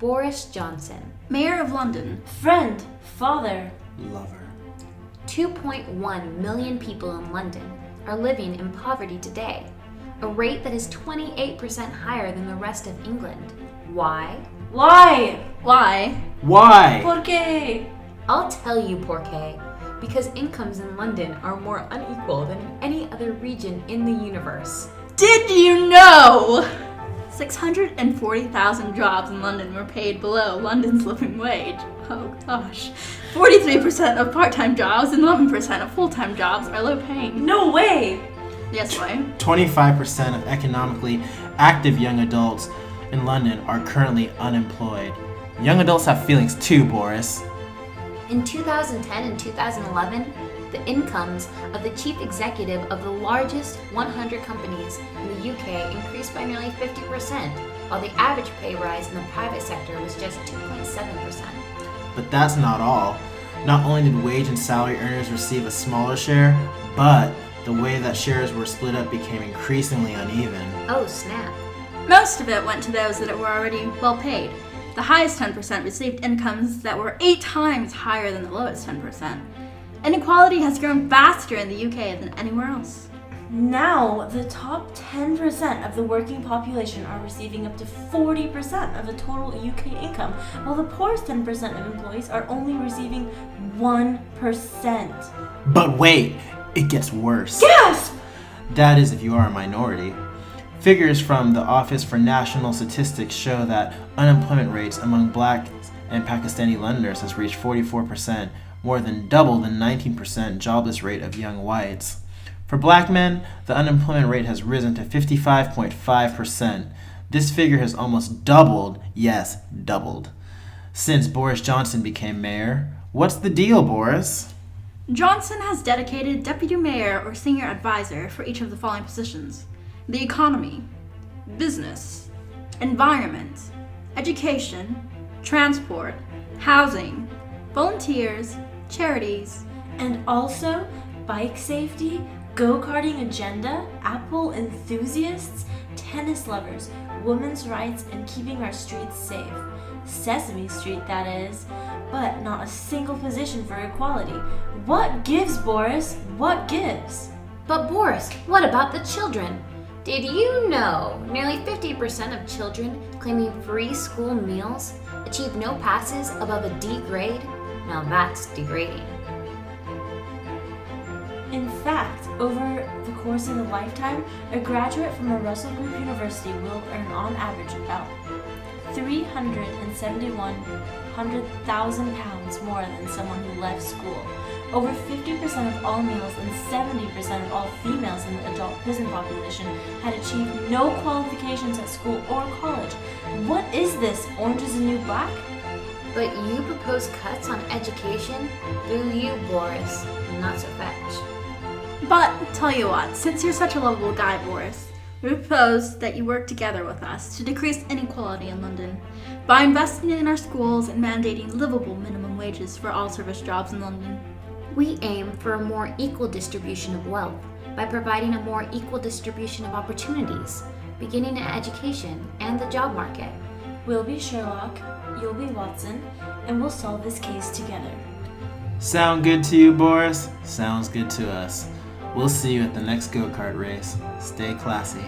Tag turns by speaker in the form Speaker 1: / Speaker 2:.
Speaker 1: Boris Johnson.
Speaker 2: Mayor of London.
Speaker 3: Friend, father,
Speaker 4: Lover.
Speaker 1: 2.1 million people in London are living in poverty today, a rate that is 28% higher than the rest of England. Why?
Speaker 3: why?
Speaker 2: Why?
Speaker 4: Why?
Speaker 3: ¿Por qué?
Speaker 1: I'll tell you, Porqué. Because incomes in London are more unequal than in any other region in the universe.
Speaker 2: Did you know? 640,000 jobs in London were paid below London's living wage. Oh gosh. 43% of part-time jobs and 11% of full-time jobs are low paying.
Speaker 3: No way!
Speaker 2: Yes, why?
Speaker 4: 25% of economically active young adults in London are currently unemployed. Young adults have feelings too, Boris.
Speaker 1: In 2010 and 2011, the incomes of the chief executive of the largest 100 companies in the UK increased by nearly 50%, while the average pay rise in the private sector was just 2.7%.
Speaker 4: But that's not all. Not only did wage and salary earners receive a smaller share, but the way that shares were split up became increasingly uneven.
Speaker 1: Oh, snap.
Speaker 2: Most of it went to those that were already well paid. The highest 10% received incomes that were 8 times higher than the lowest 10%. Inequality has grown faster in the UK than anywhere else.
Speaker 3: Now, the top 10% of the working population are receiving up to 40% of the total UK income, while the poorest 10% of employees are only receiving 1%.
Speaker 4: But wait, it gets worse.
Speaker 3: Gasp!
Speaker 4: That is if you are a minority. Figures from the Office for National Statistics show that unemployment rates among Black and Pakistani Londoners has reached 44%, more than double the 19% jobless rate of young whites. For Black men, the unemployment rate has risen to 55.5%. This figure has almost doubled, yes, doubled, since Boris Johnson became mayor. What's the deal, Boris?
Speaker 2: Johnson has dedicated deputy mayor or senior advisor for each of the following positions: the economy, business, environment, education, transport, housing, volunteers, charities,
Speaker 3: And also, bike safety, go-karting agenda, Apple enthusiasts, tennis lovers, women's rights, and keeping our streets safe. Sesame Street, that is. But not a single position for equality. What gives, Boris? What gives?
Speaker 1: But Boris, what about the children? Did you know nearly 50% of children claiming free school meals achieve no passes above a D grade? Now that's degrading.
Speaker 3: In fact, over the course of a lifetime, a graduate from a Russell Group university will earn on average about £371,000 more than someone who left school. Over 50% of all males and 70% of all females in the adult prison population had achieved no qualifications at school or college. What is this? Orange is the new black?
Speaker 1: But you propose cuts on education? Do you, Boris? Not so fetch.
Speaker 2: But tell you what, since you're such a lovable guy, Boris, we propose that you work together with us to decrease inequality in London by investing in our schools and mandating livable minimum wages for all service jobs in London.
Speaker 1: We aim for a more equal distribution of wealth by providing a more equal distribution of opportunities, beginning in education and the job market.
Speaker 3: We'll be Sherlock, you'll be Watson, and we'll solve this case together.
Speaker 4: Sound good to you, Boris? Sounds good to us. We'll see you at the next go-kart race. Stay classy.